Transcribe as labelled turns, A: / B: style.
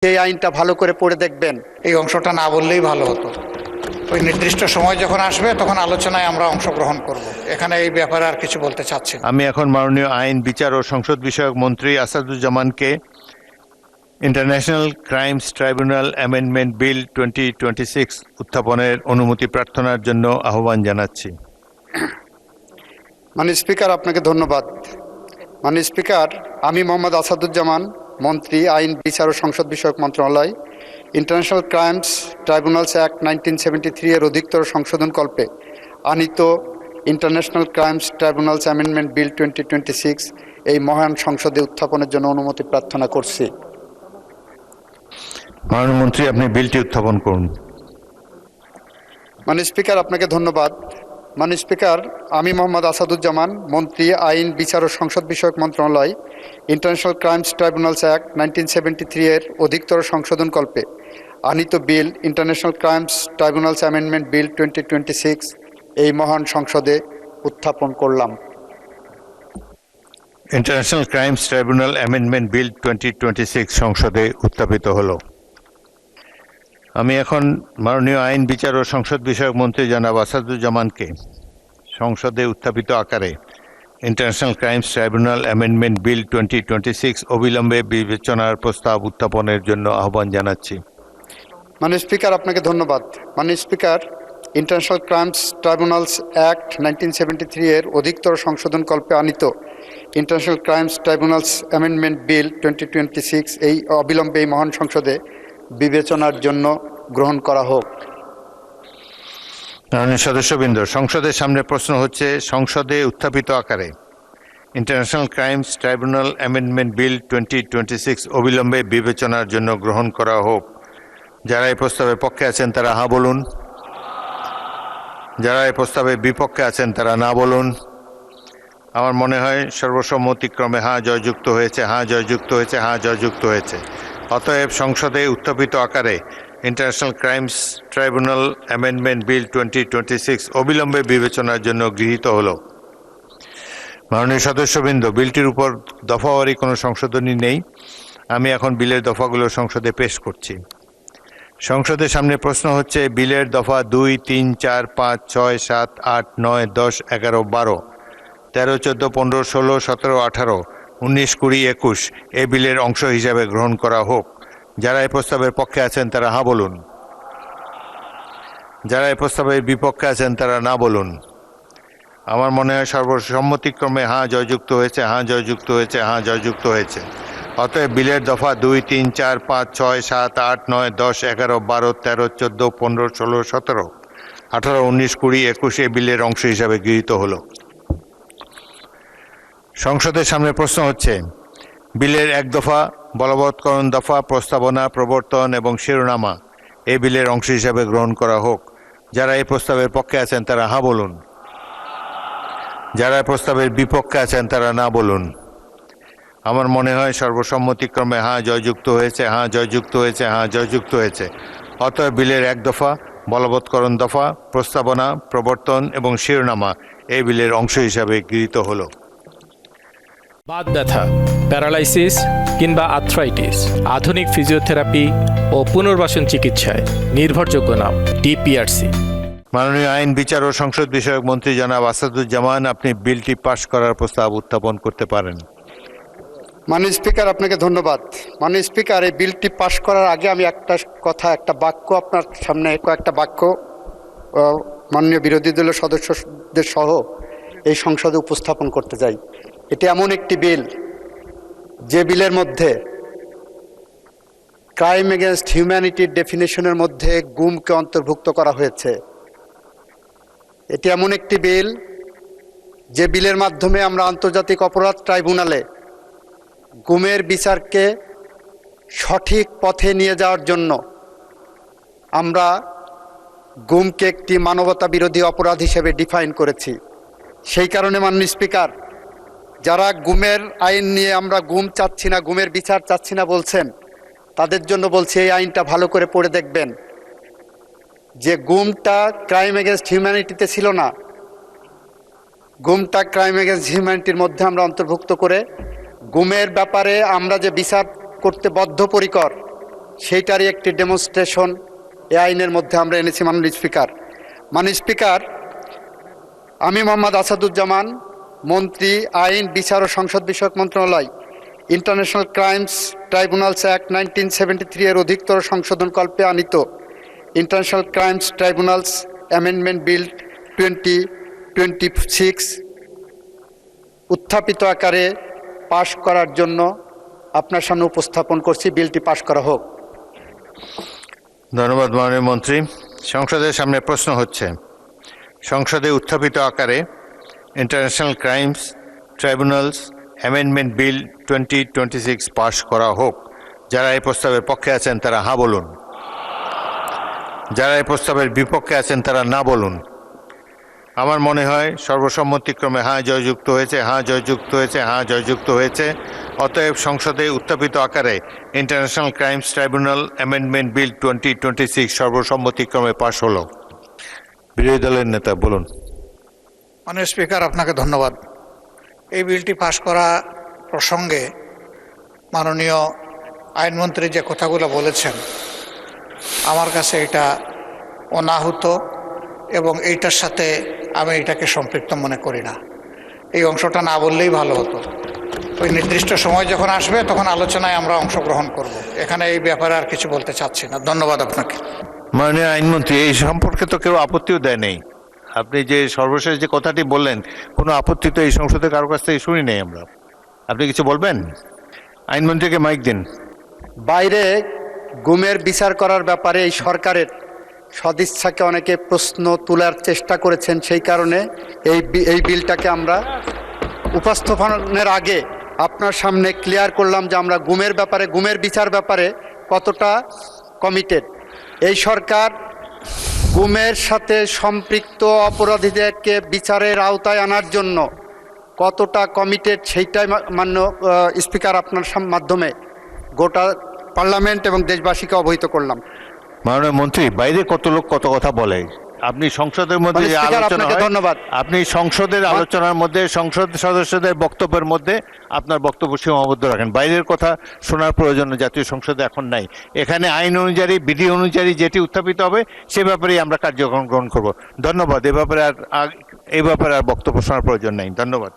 A: এই আইনটা ভালো করে পড়ে দেখবেন।
B: এই অংশটা না বললেই ভালো হতো। ওই নির্দিষ্ট সময় যখন আসবে তখন আলোচনায় আমরা অংশগ্রহণ করব। এখানে এই ব্যাপারে আর কিছু বলতে চাচ্ছি না।
C: আমি এখন মাননীয় আইন, বিচার ও সংসদ বিষয়ক মন্ত্রী আসাদুজ্জামানকে international crimes tribunal amendment bill 2026 উত্থাপনের অনুমতি প্রার্থনার জন্য আহ্বান জানাচ্ছি।
A: মাননীয় স্পিকার, আপনাকে ধন্যবাদ। মাননীয় স্পিকার, আমি মোহাম্মদ আসাদুজ্জামান, মন্ত্রী, আইন, বিচার ও সংসদ বিষয়ক মন্ত্রণালয়, ইন্টারন্যাশনাল ক্রাইমস ট্রাইব্যুনালস অ্যাক্ট 1973 এর অধিকতর সংশোধন কল্পে আনিত international crimes tribunals amendment bill 2026 এই মহান সংসদে উত্থাপনের জন্য অনুমতি প্রার্থনা করছি।
C: মাননীয় মন্ত্রী, আপনি বিলটি উত্থাপন করুন।
A: মাননীয় স্পিকার, আপনাকে ধন্যবাদ। মাননীয় স্পিকার, আমি মোহাম্মদ আসাদুজ্জামান, মন্ত্রী, আইন, বিচার ও সংসদ বিষয়ক মন্ত্রণালয়, ইন্টারন্যাশনাল ক্রাইমস ট্রাইব্যুনালস অ্যাক্ট 1973 এর অধিকতর সংশোধন কল্পে আনিত bill international crimes tribunals amendment bill 2026 এই মহান সংসদে উত্থাপন করলাম।
C: International crimes tribunal amendment bill 2026 সংসদে উত্থাপিত হলো। আমি এখন মাননীয় আইন, বিচার ও সংসদ বিষয়ক মন্ত্রী জনাব আসাদুজ্জামানকে সংসদে উত্থাপিত আকারে international crimes tribunal amendment bill 2026 অবিলম্বে বিবেচনার প্রস্তাব উত্থাপনের জন্য আহ্বান জানাচ্ছি।
A: মাননীয় স্পিকার, আপনাকে ধন্যবাদ। মাননীয় speaker, international crimes tribunals act 1973 এর অধিকতর সংশোধন কল্পে আনিত international crimes tribunals amendment bill 2026 এই অবিলম্বে এই মহান সংসদে বিবেচনার জন্য গ্রহণ করা হোক।
C: মাননীয় সদস্যবৃন্দ, সংসদের সামনে প্রশ্ন হচ্ছে সংসদে উত্থাপিত আকারে international crimes tribunal amendment bill 2026 অবিলম্বে বিবেচনার জন্য গ্রহণ করা হোক। যারা এই প্রস্তাবের পক্ষে আছেন তারা হ্যাঁ বলুন। যারা এই প্রস্তাবের বিপক্ষে আছেন তারা না বলুন। আমার মনে হয় সর্বসম্মতিক্রমে হ্যাঁ জয়যুক্ত হয়েছে, হ্যাঁ জয়যুক্ত হয়েছে, হ্যাঁ জয়যুক্ত হয়েছে। অতএব সংসদে উত্থাপিত আকারে international crimes tribunal amendment bill 2026 অবিলম্বে বিবেচনার জন্য গৃহীত হলো। মাননীয় সদস্যবৃন্দ, বিলটির উপর দফাওয়ারি কোনো সংশোধনী নেই। আমি এখন বিলের দফাগুলো সংসদে পেশ করছি। সংসদের সামনে প্রশ্ন হচ্ছে বিলের দফা 2, 3, 4, 5, 6, 7, 8, 9, 10, 11, 12, 13, 14, 15, 16, 17, 18, 19, 20, 21 এই বিলের অংশ হিসাবে গ্রহণ করা হোক। যারা এই প্রস্তাবের পক্ষে আছেন তারা হ্যাঁ বলুন। যারা এই প্রস্তাবের বিপক্ষে আছেন তারা না বলুন। আমার মনে হয় সর্বসম্মতিক্রমে হ্যাঁ জয়যুক্ত হয়েছে, হ্যাঁ জয়যুক্ত হয়েছে, হ্যাঁ জয়যুক্ত হয়েছে। অতএব বিলের দফা 2, 3, 4, 5, 6, 7, 8, 9, 10, 11, 12, 13, 14, 15, 16, 17, 18, 19, 20, 21 এই বিলের অংশ হিসাবে গৃহীত হলো। সংসদের সামনে প্রশ্ন হচ্ছে বিলের এক দফা, বলবৎকরণ দফা, প্রস্তাবনা, প্রবর্তন এবং শিরোনামা এই বিলের অংশ হিসাবে গ্রহণ করা হোক। যারা এই প্রস্তাবের পক্ষে আছেন তারা হ্যাঁ বলুন। যারা এই প্রস্তাবের বিপক্ষে আছেন তারা না বলুন। আমার মনে হয় সর্বসম্মতিক্রমে হ্যাঁ জয়যুক্ত হয়েছে, হ্যাঁ জয়যুক্ত হয়েছে, হ্যাঁ জয়যুক্ত হয়েছে। অতএব বিলের এক দফা, বলবৎকরণ দফা, প্রস্তাবনা, প্রবর্তন এবং শিরোনামা এই বিলের অংশ হিসাবে গৃহীত হলো।
D: বাত ব্যথা, প্যারালাইসিস কিংবা আর্থ্রাইটিস, আধুনিক ফিজিওথেরাপি ও পুনর্বাসন চিকিৎসায় নির্ভরযোগ্য নাম ডিপিআরসি।
C: মাননীয় আইন, বিচার ও সংসদ বিষয়ক মন্ত্রী জনাব আসাদুজ্জামান, আপনি বিলটি পাশ করার প্রস্তাব উত্থাপন করতে পারেন।
A: মাননীয় স্পিকার, আপনাকে ধন্যবাদ। মাননীয় স্পিকার, এই বিলটি পাশ করার আগে আমি একটা বাক্য আপনার সামনে, কয়েকটা বাক্য মাননীয় বিরোধী দলের সদস্যদের সহ এই সংসদে উপস্থাপন করতে চাই। এটি এমন একটি বিল যে বিলের মধ্যে ক্রাইম এগেনস্ট হিউম্যানিটির ডেফিনেশনের মধ্যে গুমকে অন্তর্ভুক্ত করা হয়েছে। এটি এমন একটি বিল যে বিলের মাধ্যমে আমরা আন্তর্জাতিক অপরাধ ট্রাইব্যুনালে গুমের বিচারকে সঠিক পথে নিয়ে যাওয়ার জন্য আমরা গুমকে একটি মানবতা বিরোধী অপরাধ হিসেবে ডিফাইন করেছি। সেই কারণে মাননীয় স্পিকার, যারা গুমের আইন নিয়ে আমরা গুম চাচ্ছি না, গুমের বিচার চাচ্ছি না বলছেন, তাদের জন্য বলছি এই আইনটা ভালো করে পড়ে দেখবেন। যে গুমটা ক্রাইম এগেনস্ট হিউম্যানিটিতে ছিল না, গুমটা ক্রাইম এগেনস্ট হিউম্যানিটির মধ্যে আমরা অন্তর্ভুক্ত করে গুমের ব্যাপারে আমরা যে বিচার করতে বদ্ধপরিকর, সেইটারই একটি ডেমনস্ট্রেশন এই আইনের মধ্যে আমরা এনেছি। মাননীয় স্পিকার, আমি মোহাম্মদ আসাদুজ্জামান, মন্ত্রী, আইন, বিচার ও সংসদ বিষয়ক মন্ত্রণালয়, ইন্টারন্যাশনাল ক্রাইমস ট্রাইব্যুনালস অ্যাক্ট 1973 এর অধিকতর সংশোধন কল্পে আনিত international crimes tribunals amendment bill 2026 উত্থাপিত আকারে পাশ করার জন্য আপনার সামনে উপস্থাপন করছি। বিলটি পাশ করা হোক।
C: ধন্যবাদ মাননীয় মন্ত্রী। সংসদের সামনে প্রশ্ন হচ্ছে, সংসদে উত্থাপিত আকারে international crimes tribunals amendment bill 2026 পাশ করা হোক। যারা এই প্রস্তাবের পক্ষে আছেন তারা হ্যাঁ বলুন। যারা এই প্রস্তাবের বিপক্ষে আছেন তারা না বলুন। আমার মনে হয় সর্বসম্মতিক্রমে হ্যাঁ জয়যুক্ত হয়েছে, হ্যাঁ জয়যুক্ত হয়েছে, হ্যাঁ জয়যুক্ত হয়েছে। অতএব সংসদে উত্থাপিত আকারে international crimes tribunal amendment bill 2026 সর্বসম্মতিক্রমে পাশ হলো। বিরোধী দলের নেতা বলুন।
B: মাননীয় স্পিকার, আপনাকে ধন্যবাদ। এই বিলটি পাশ করা প্রসঙ্গে মাননীয় আইনমন্ত্রী যে কথাগুলো বলেছেন, আমার কাছে এটা অনাহুত এবং এইটার সাথে আমি এটাকে সম্পৃক্ত মনে করি না। এই অংশটা না বললেই ভালো হতো। ওই নির্দিষ্ট সময় যখন আসবে তখন আলোচনায় আমরা অংশগ্রহণ করব। এখানে এই ব্যাপারে আর কিছু বলতে চাচ্ছি না। ধন্যবাদ আপনাকে।
C: মাননীয় আইনমন্ত্রী, এই সম্পর্কে তো কেউ আপত্তিও দেয় নেই। আপনি যে সর্বশেষ যে কথাটি বললেন, কোনো আপত্তি তো এই সংসদে কারো কাছ থেকে শুনি নেই আমরা। আপনি কিছু বলবেন? আইনমন্ত্রীকে মাইক দিন।
A: বাইরে গুমের বিচার করার ব্যাপারে এই সরকারের সদিচ্ছাকে অনেকে প্রশ্ন তোলার চেষ্টা করেছেন। সেই কারণে এই বিলটাকে আমরা উপস্থাপনের আগে আপনার সামনে ক্লিয়ার করলাম যে আমরা গুমের বিচার ব্যাপারে কতটা কমিটেড। এই সরকার গুমের সাথে সম্পৃক্ত অপরাধীদেরকে বিচারের আওতায় আনার জন্য কতটা কমিটেড সেইটাই মাননীয় স্পিকার আপনার মাধ্যমে গোটা পার্লামেন্ট এবং দেশবাসীকে অবহিত করলাম।
C: মাননীয় মন্ত্রী, বাইরে কত লোক কত কথা বলে, আপনি সংসদের মধ্যে যে আলোচনা হয়,
A: ধন্যবাদ।
C: আপনি সংসদের আলোচনার মধ্যে সংসদ সদস্যদের বক্তব্যের মধ্যে আপনার বক্তব্য সীমাবদ্ধ রাখেন। বাইরের কথা শোনার প্রয়োজন জাতীয় সংসদে এখন নাই। এখানে আইন অনুযায়ী, বিধি অনুযায়ী যেটি উত্থাপিত হবে সে ব্যাপারেই আমরা কার্যক্রম গ্রহণ করব। ধন্যবাদ। এ ব্যাপারে আর বক্তব্য শোনার প্রয়োজন নেই। ধন্যবাদ।